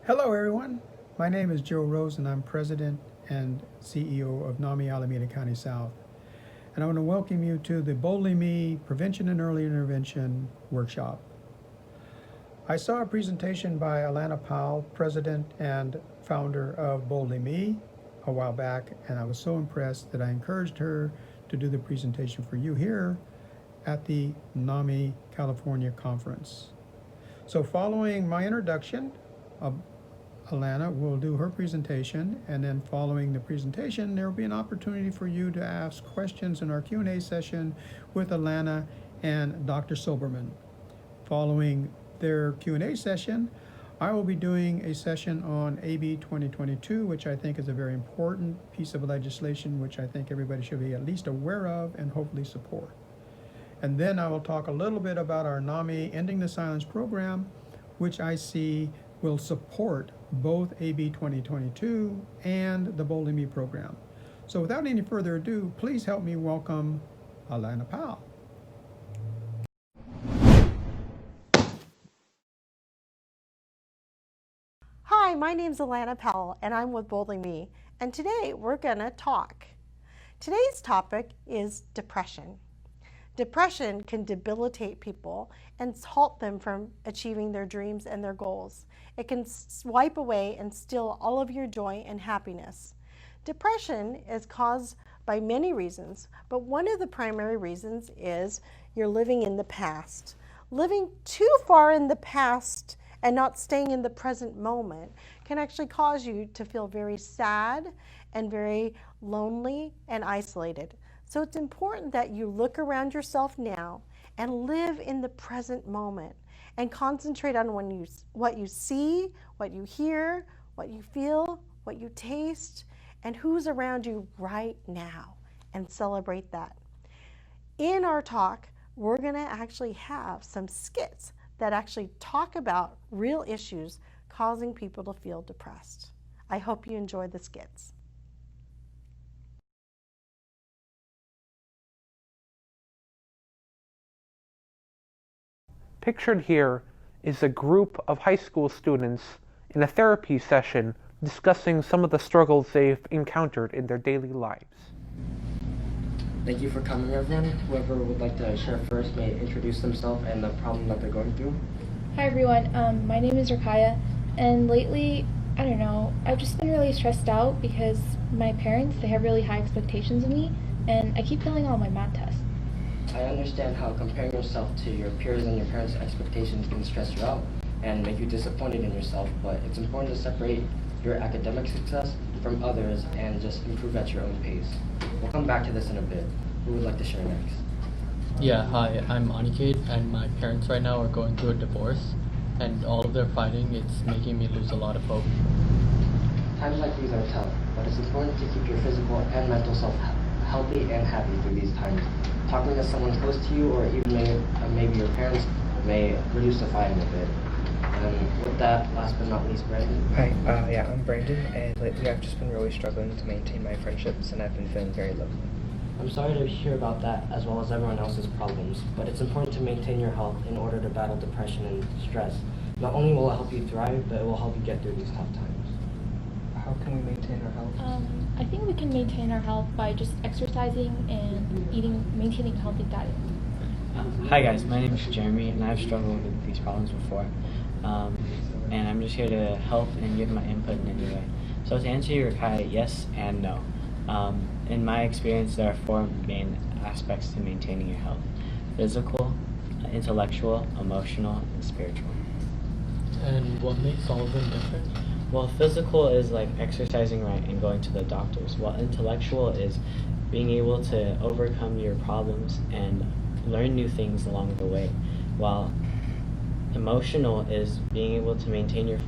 Hello everyone, my name is Joe Rose and I'm President and CEO of NAMI Alameda County South. And I want to welcome you to the Boldly Me Prevention and Early Intervention Workshop. I saw a presentation by Alanna Powell, President and founder of Boldly Me, a while back, and I was so impressed that I encouraged her to do the presentation for you here at the NAMI California conference. So following my introduction, Alanna will do her presentation, and then following the presentation there will be an opportunity for you to ask questions in our Q&A session with Alanna and Dr. Silberman. Following their Q&A session, I will be doing a session on AB 2022, which I think is a very important piece of legislation which I think everybody should be at least aware of and hopefully support. And then I will talk a little bit about our NAMI Ending the Silence program, which I see will support both AB 2022 and the Boldly Me program. So without any further ado, please help me welcome Alanna Powell. Hi, my name's Alanna Powell and I'm with Boldly Me, and today we're gonna talk. Today's topic is depression. Depression can debilitate people and halt them from achieving their dreams and their goals. It can wipe away and steal all of your joy and happiness. Depression is caused by many reasons, but one of the primary reasons is you're living in the past. Living too far in the past and not staying in the present moment can actually cause you to feel very sad and very lonely and isolated. So it's important that you look around yourself now and live in the present moment and concentrate on what you see, what you hear, what you feel, what you taste, and who's around you right now, and celebrate that. In our talk, we're going to actually have some skits that actually talk about real issues causing people to feel depressed. I hope you enjoy the skits. Pictured here is a group of high school students in a therapy session discussing some of the struggles they've encountered in their daily lives. Thank you for coming, everyone. Whoever would like to share first may introduce themselves and the problem that they're going through. Hi everyone, my name is Rakaya, and lately, I don't know, I've just been really stressed out because my parents, they have really high expectations of me, and I keep failing all my math tests. I understand how comparing yourself to your peers and your parents' expectations can stress you out and make you disappointed in yourself, but it's important to separate your academic success from others and just improve at your own pace. We'll come back to this in a bit. Who would like to share next? Yeah, hi, I'm Aniket, and my parents right now are going through a divorce, and all of their fighting, it's making me lose a lot of hope. Times like these are tough, but it's important to keep your physical and mental self healthy and happy through these times. Talking to someone close to you, or even maybe your parents, may reduce the fighting a bit. And with that, last but not least, Brandon. Hi, I'm Brandon, and lately I've just been really struggling to maintain my friendships, and I've been feeling very lonely. I'm sorry to hear about that, as well as everyone else's problems, but it's important to maintain your health in order to battle depression and stress. Not only will it help you thrive, but it will help you get through these tough times. How can we maintain our health? I think we can maintain our health by just exercising and maintaining a healthy diet. Hi guys, my name is Jeremy, and I've struggled with these problems before. And I'm just here to help and give my input in any way. So to answer your Kai, yes and no. In my experience, there are four main aspects to maintaining your health: physical, intellectual, emotional, and spiritual. And what makes all of them different? Well, physical is like exercising right and going to the doctors, while intellectual is being able to overcome your problems and learn new things along the way, while emotional is being able to maintain your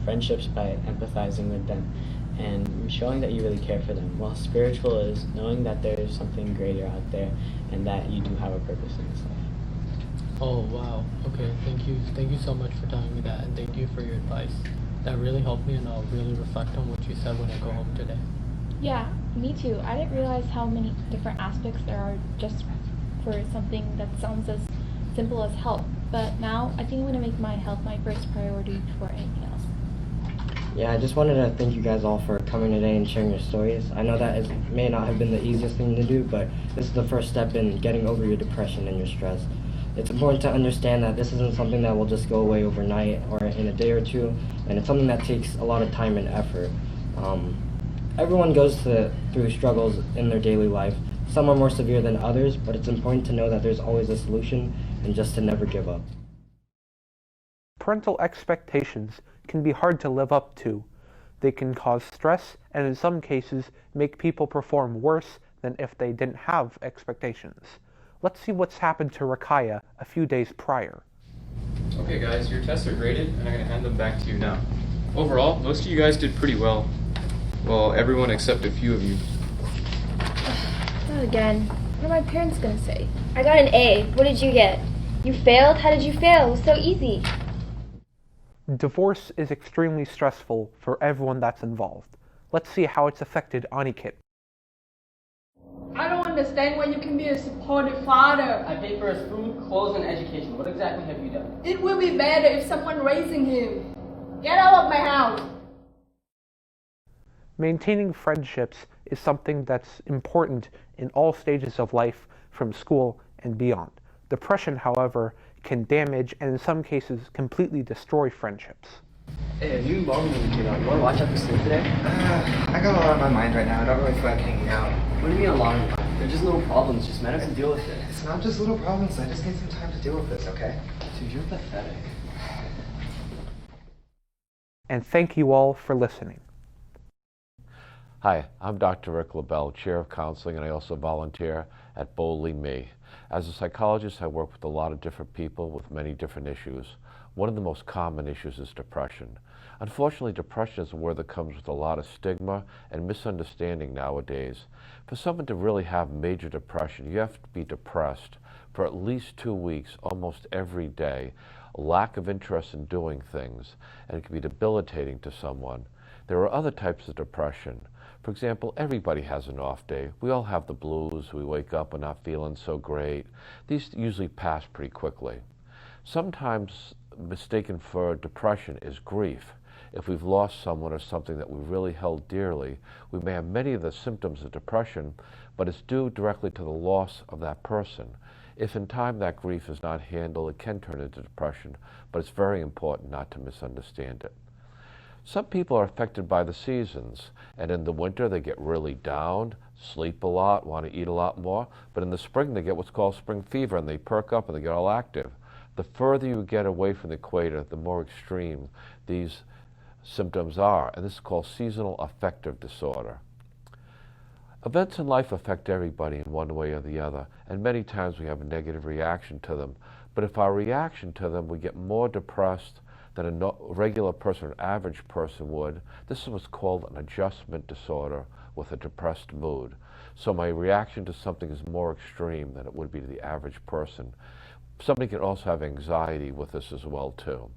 friendships by empathizing with them and showing that you really care for them, while spiritual is knowing that there is something greater out there and that you do have a purpose in this life. Oh wow, okay, thank you so much for telling me that, and thank you for your advice. That really helped me, and I'll really reflect on what you said when I go home today. Yeah, me too. I didn't realize how many different aspects there are just for something that sounds as simple as health. But now I think I'm going to make my health my first priority before anything else. Yeah, I just wanted to thank you guys all for coming today and sharing your stories. I know that it may not have been the easiest thing to do, but this is the first step in getting over your depression and your stress. It's important to understand that this isn't something that will just go away overnight or in a day or two, and it's something that takes a lot of time and effort. Everyone goes through struggles in their daily life. Some are more severe than others, but it's important to know that there's always a solution and just to never give up. Parental expectations can be hard to live up to. They can cause stress and in some cases make people perform worse than if they didn't have expectations. Let's see what's happened to Rakaya a few days prior. Okay guys, your tests are graded and I'm going to hand them back to you now. Overall, most of you guys did pretty well. Well, everyone except a few of you. Not again. What are my parents gonna say? I got an A. What did you get? You failed? How did you fail? It was so easy. Divorce is extremely stressful for everyone that's involved. Let's see how it's affected Aniket. I don't understand why you can be a supportive father. I pay for his food, clothes, and education. What exactly have you done? It will be better if someone raising him. Get out of my house. Maintaining friendships is something that's important in all stages of life, from school and beyond. Depression, however, can damage and in some cases completely destroy friendships. Hey, have you long been you want to watch episode today? I got a lot on my mind right now. I don't really feel like hanging out. What do you mean a lot of time? They're just little problems, just manage to deal with it. It's not just little problems. I just need some time to deal with this, okay? Dude, you're pathetic. And thank you all for listening. Hi, I'm Dr. Rick LaBelle, Chair of Counseling, and I also volunteer at Boldly Me. As a psychologist, I work with a lot of different people with many different issues. One of the most common issues is depression. Unfortunately, depression is a word that comes with a lot of stigma and misunderstanding nowadays. For someone to really have major depression, you have to be depressed for at least 2 weeks, almost every day, a lack of interest in doing things, and it can be debilitating to someone. There are other types of depression. For example, everybody has an off day. We all have the blues. We wake up and not feeling so great. These usually pass pretty quickly. Sometimes mistaken for depression is grief. If we've lost someone or something that we really held dearly, we may have many of the symptoms of depression, but it's due directly to the loss of that person. If in time that grief is not handled, it can turn into depression, but it's very important not to misunderstand it. Some people are affected by the seasons, and in the winter they get really down, sleep a lot, want to eat a lot more, but in the spring they get what's called spring fever and they perk up and they get all active. The further you get away from the equator, the more extreme these symptoms are, and this is called seasonal affective disorder. Events in life affect everybody in one way or the other, and many times we have a negative reaction to them, but if our reaction to them, we get more depressed than a regular person, an average person would. This is what's called an adjustment disorder with a depressed mood. So my reaction to something is more extreme than it would be to the average person. Somebody can also have anxiety with this as well too.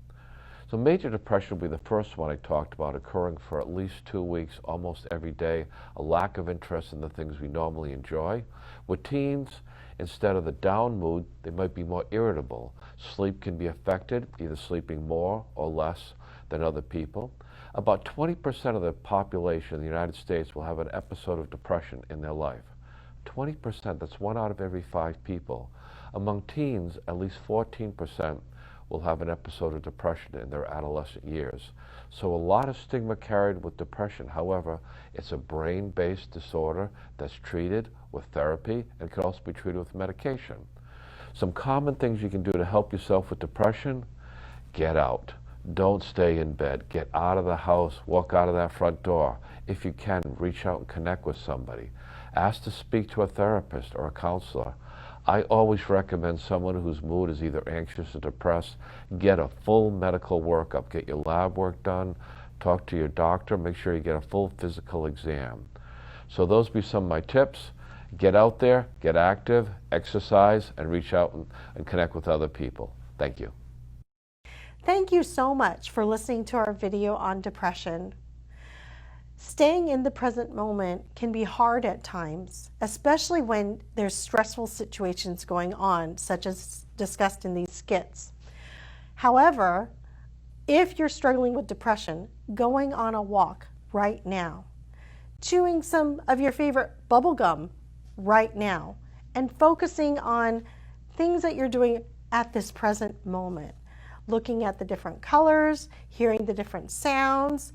So major depression will be the first one I talked about, occurring for at least 2 weeks, almost every day, a lack of interest in the things we normally enjoy. With teens, instead of the down mood, they might be more irritable. Sleep can be affected, either sleeping more or less than other people. About 20% of the population in the United States will have an episode of depression in their life. 20%, that's 1 out of every 5 people. Among teens, at least 14% will have an episode of depression in their adolescent years. So a lot of stigma carried with depression. However, it's a brain-based disorder that's treated with therapy and can also be treated with medication. Some common things you can do to help yourself with depression: get out. Don't stay in bed. Get out of the house. Walk out of that front door. If you can, reach out and connect with somebody. Ask to speak to a therapist or a counselor. I always recommend someone whose mood is either anxious or depressed, get a full medical workup. Get your lab work done. Talk to your doctor. Make sure you get a full physical exam. So those be some of my tips. Get out there, get active, exercise, and reach out and connect with other people. Thank you. Thank you so much for listening to our video on depression. Staying in the present moment can be hard at times, especially when there's stressful situations going on, such as discussed in these skits. However, If you're struggling with depression, going on a walk right now, chewing some of your favorite bubble gum right now, and focusing on things that you're doing at this present moment. Looking at the different colors, hearing the different sounds,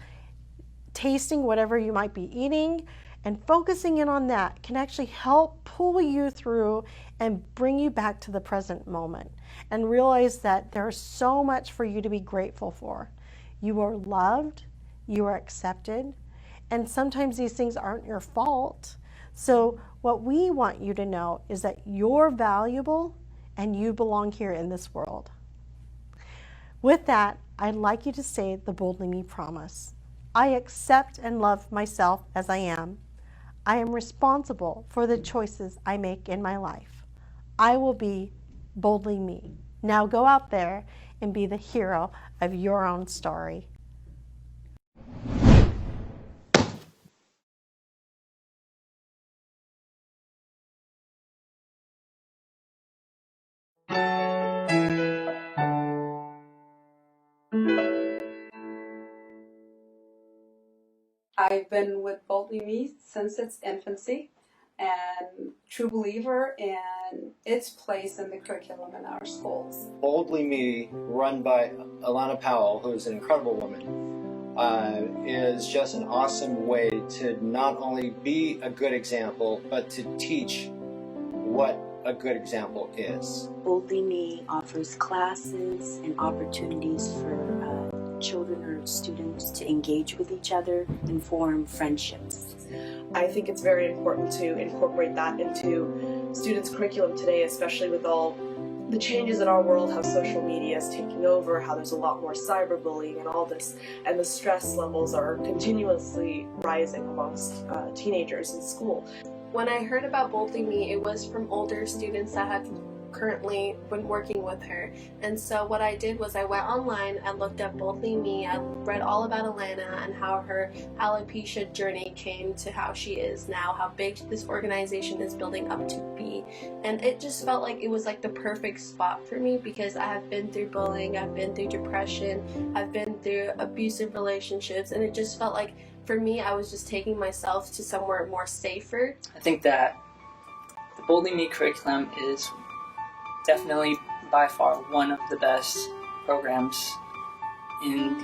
tasting whatever you might be eating, and focusing in on that can actually help pull you through and bring you back to the present moment and realize that there's so much for you to be grateful for. You are loved, you are accepted, and sometimes these things aren't your fault. So what we want you to know is that you're valuable and you belong here in this world. With that, I'd like you to say the Boldly Me promise. I accept and love myself as I am. I am responsible for the choices I make in my life. I will be boldly me. Now go out there and be the hero of your own story. I've been with Boldly Me since its infancy and true believer in its place in the curriculum in our schools. Boldly Me, run by Alanna Powell, who is an incredible woman, is just an awesome way to not only be a good example, but to teach what a good example is. Boldly Me offers classes and opportunities for children or students to engage with each other and form friendships. I think it's very important to incorporate that into students' curriculum today, especially with all the changes in our world, how social media is taking over, how there's a lot more cyberbullying and all this, and the stress levels are continuously rising amongst teenagers in school. When I heard about Boldly Me, it was from older students that had currently been working with her. And so what I did was I went online, I looked up Boldly Me, I read all about Alanna and how her alopecia journey came to how she is now, how big this organization is building up to be. And it just felt like it was like the perfect spot for me because I have been through bullying, I've been through depression, I've been through abusive relationships, and it just felt like for me I was just taking myself to somewhere more safer. I think that the Boldly Me curriculum is definitely by far one of the best programs in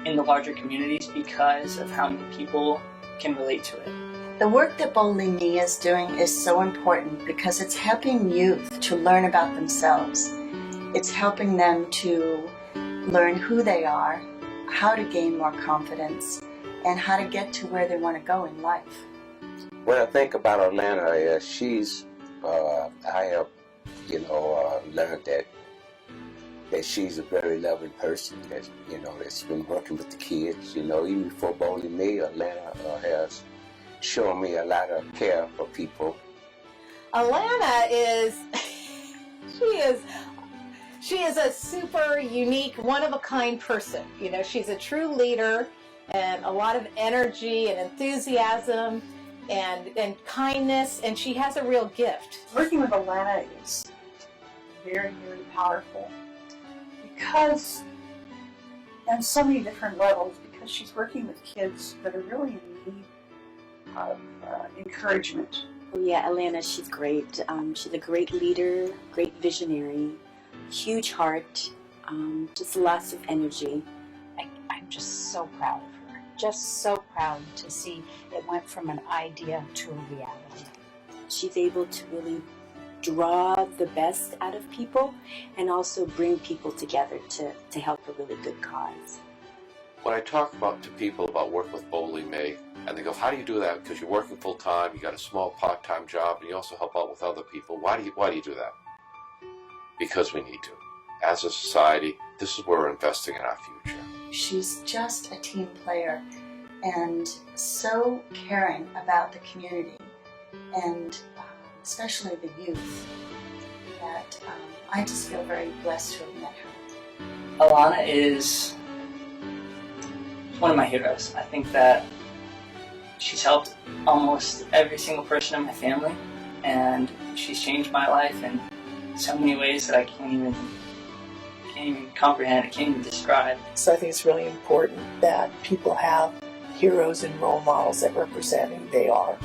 the larger communities because of how many people can relate to it. The work that Boldly Me is doing is so important because it's helping youth to learn about themselves. It's helping them to learn who they are, how to gain more confidence, and how to get to where they want to go in life. When I think about Alanna, I have, learned that she's a very loving person. That's been working with the kids. Even before Boldly Me, Alanna has shown me a lot of care for people. Alanna she is a super unique, one-of-a-kind person. She's a true leader and a lot of energy and enthusiasm and kindness, and she has a real gift. Working with Alanna is very, very powerful because, on so many different levels, because she's working with kids that are really in need of encouragement. Oh yeah, Alanna, she's great. She's a great leader, great visionary, huge heart, just lots of energy. I'm just so proud of her. Just so proud to see it went from an idea to a reality. She's able to really draw the best out of people and also bring people together to help a really good cause. When I talk to people about working with Boldly Me, and they go, how do you do that? Because you're working full time, you got a small part-time job, and you also help out with other people. Why do you do that? Because we need to. As a society, this is where we're investing in our future. She's just a team player and so caring about the community and especially the youth that I just feel very blessed to have met her. Alanna is one of my heroes. I think that she's helped almost every single person in my family, and she's changed my life in so many ways that I can't even comprehend, I can't even describe. So I think it's really important that people have heroes and role models that represent who they are,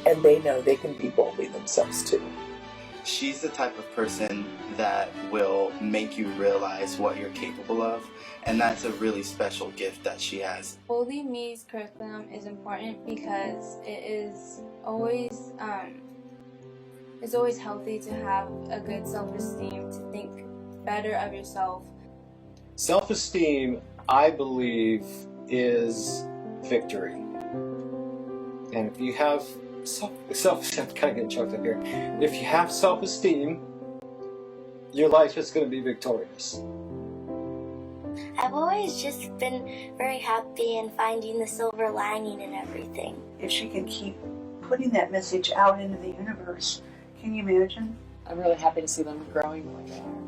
and they know they can be boldly themselves too. She's the type of person that will make you realize what you're capable of, and that's a really special gift that she has. Boldly Me's curriculum is important because it is always it's always healthy to have a good self-esteem, to think better of yourself. Self-esteem, I believe, is victory. And if you have I'm kind of getting choked up here. If you have self-esteem, your life is going to be victorious. I've always just been very happy and finding the silver lining in everything. If she can keep putting that message out into the universe, can you imagine? I'm really happy to see them growing like they are.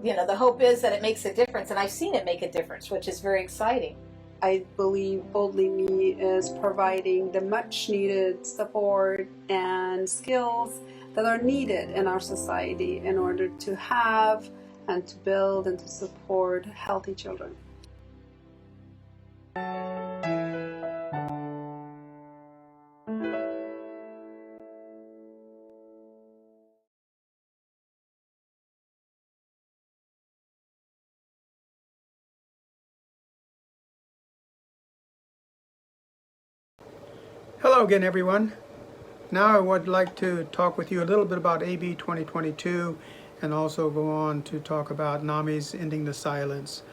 You know, the hope is that it makes a difference, and I've seen it make a difference, which is very exciting. I believe Boldly Me is providing the much needed support and skills that are needed in our society in order to have and to build and to support healthy children. Hello again, everyone. Now I would like to talk with you a little bit about AB 2022 and also go on to talk about NAMI's Ending the Silence.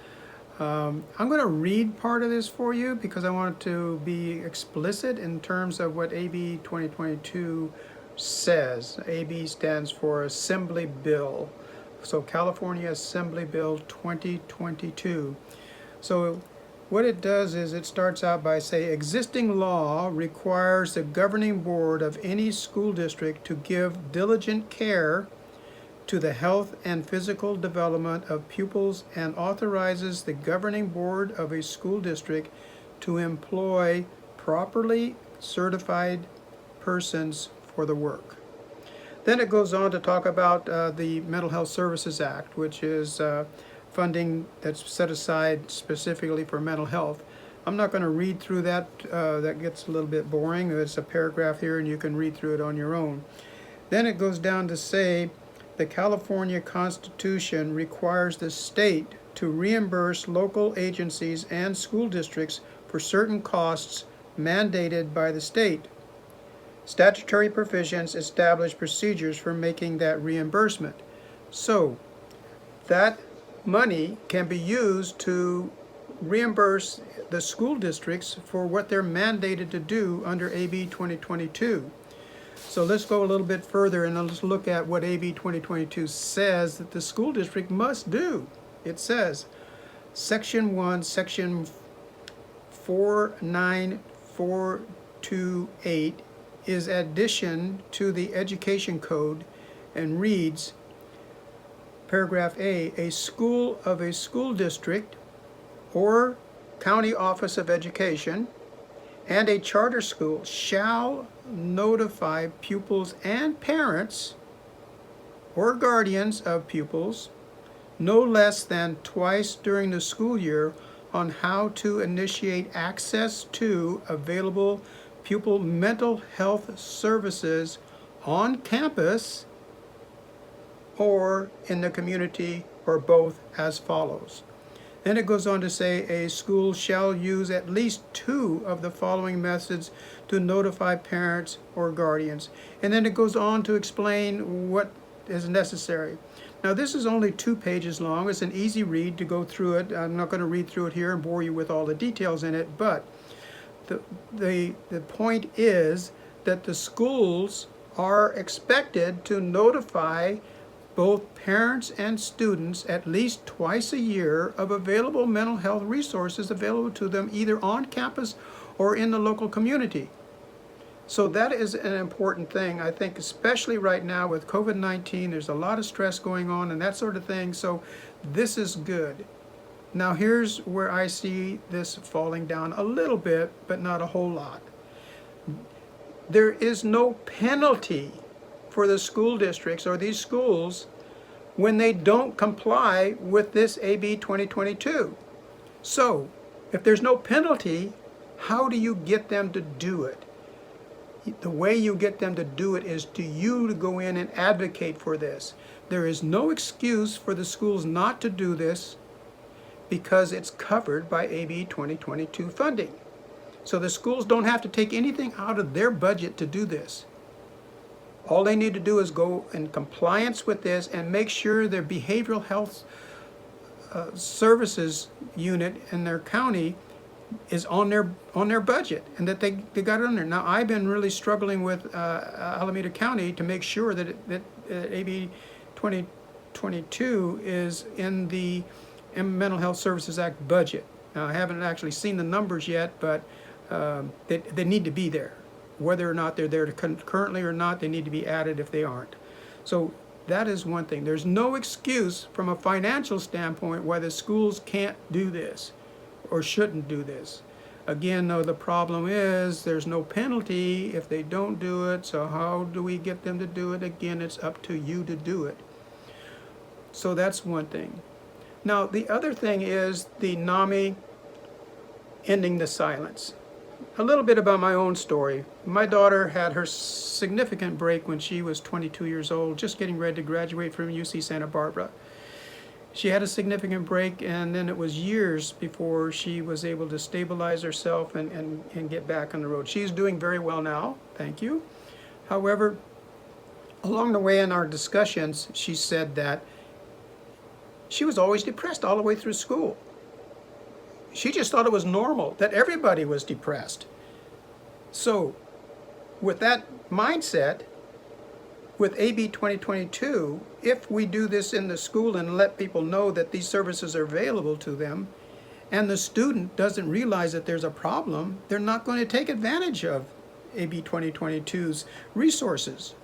I'm going to read part of this for you because I want to be explicit in terms of what AB 2022 says. AB stands for Assembly Bill. So California Assembly Bill 2022. So what it does is it starts out by saying existing law requires the governing board of any school district to give diligent care to the health and physical development of pupils and authorizes the governing board of a school district to employ properly certified persons for the work. Then it goes on to talk about the Mental Health Services Act, which is funding that's set aside specifically for mental health. I'm not going to read through that. That gets a little bit boring. It's a paragraph here and you can read through it on your own. Then it goes down to say the California Constitution requires the state to reimburse local agencies and school districts for certain costs mandated by the state. Statutory provisions establish procedures for making that reimbursement. So that money can be used to reimburse the school districts for what they're mandated to do under AB 2022. So let's go a little bit further and let's look at what AB 2022 says that the school district must do. It says, Section 1, Section 49428 is addition to the Education Code and reads, Paragraph A school of a school district or county office of education and a charter school shall notify pupils and parents or guardians of pupils no less than twice during the school year on how to initiate access to available pupil mental health services on campus or in the community, or both, as follows. Then it goes on to say a school shall use at least 2 of the following methods to notify parents or guardians. And then it goes on to explain what is necessary. Now this is only 2 pages long. It's an easy read to go through it. I'm not going to read through it here and bore you with all the details in it, but the point is that the schools are expected to notify both parents and students at least twice a year of available mental health resources available to them either on campus or in the local community. So that is an important thing. I think especially right now with COVID-19, there's a lot of stress going on and that sort of thing. So this is good. Now here's where I see this falling down a little bit, but not a whole lot. There is no penalty for the school districts or these schools when they don't comply with this AB 2022. So, if there's no penalty, how do you get them to do it? The way you get them to do it is to go in and advocate for this. There is no excuse for the schools not to do this because it's covered by AB 2022 funding. So the schools don't have to take anything out of their budget to do this. All they need to do is go in compliance with this and make sure their behavioral health services unit in their county is on their budget, and that they got it on there. Now, I've been really struggling with Alameda County to make sure that AB 2022 is in the Mental Health Services Act budget. Now, I haven't actually seen the numbers yet, but they need to be there. Whether or not they're there currently or not, they need to be added if they aren't. So that is one thing. There's no excuse from a financial standpoint why the schools can't do this or shouldn't do this. Again, though, the problem is there's no penalty if they don't do it. So how do we get them to do it? Again, it's up to you to do it. So that's one thing. Now, the other thing is the NAMI ending the silence. A little bit about my own story. My daughter had her significant break when she was 22 years old, just getting ready to graduate from UC Santa Barbara. She had a significant break, and then it was years before she was able to stabilize herself and get back on the road. She's doing very well now, thank you. However, along the way in our discussions, she said that she was always depressed all the way through school. She just thought it was normal that everybody was depressed. So, with that mindset, with AB 2022, if we do this in the school and let people know that these services are available to them, and the student doesn't realize that there's a problem, they're not going to take advantage of AB 2022's resources.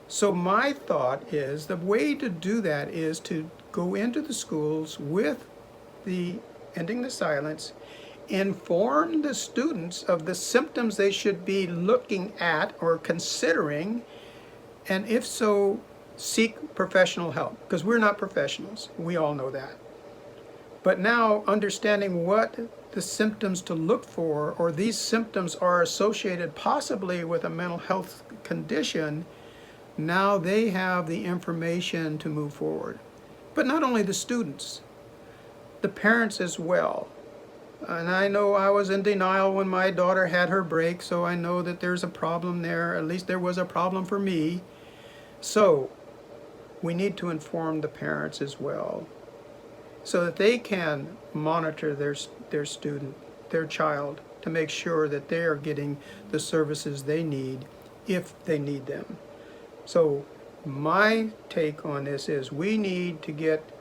So my thought is the way to do that is to go into the schools with the ending the silence, inform the students of the symptoms they should be looking at or considering, and if so, seek professional help, because we're not professionals. We all know that. But now, understanding what the symptoms to look for, or these symptoms are associated possibly with a mental health condition, now they have the information to move forward. But not only the students, the parents as well. And I know I was in denial when my daughter had her break, so I know that there's a problem there. At least there was a problem for me. So we need to inform the parents as well, so that they can monitor their student, their child, to make sure that they are getting the services they need if they need them. So my take on this is we need to get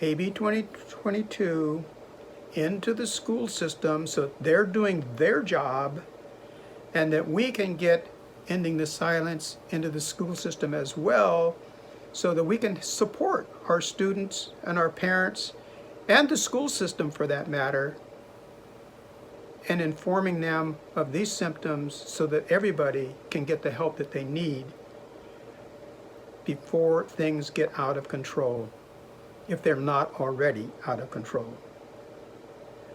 AB 2022 into the school system so they're doing their job, and that we can get ending the silence into the school system as well, so that we can support our students and our parents and the school system for that matter, and informing them of these symptoms so that everybody can get the help that they need before things get out of control, if they're not already out of control.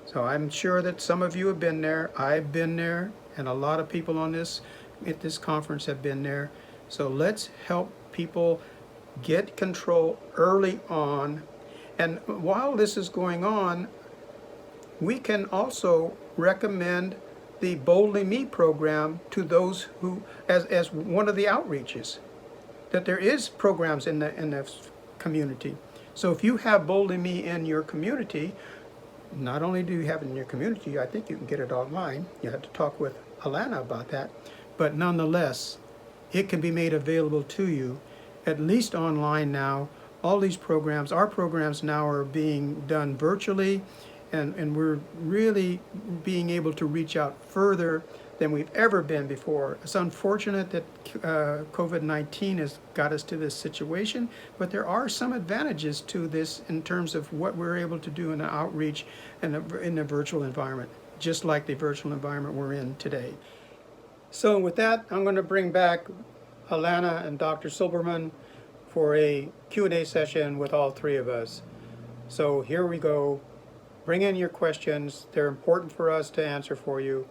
So I'm sure that some of you have been there, I've been there, and a lot of people at this conference have been there. So let's help people get control early on. And while this is going on, we can also recommend the Boldly Me program to those who, as one of the outreaches, that there is programs in the community. So if you have Boldly Me in your community, not only do you have it in your community, I think you can get it online. You have to talk with Alanna about that. But nonetheless, it can be made available to you, at least online now. All these programs, our programs now are being done virtually, and we're really being able to reach out further than we've ever been before. It's unfortunate that COVID-19 has got us to this situation, but there are some advantages to this in terms of what we're able to do in the outreach and in the virtual environment, just like the virtual environment we're in today. So with that, I'm going to bring back Alanna and Dr. Silberman, for a Q&A session with all three of us. So here we go. Bring in your questions. They're important for us to answer for you.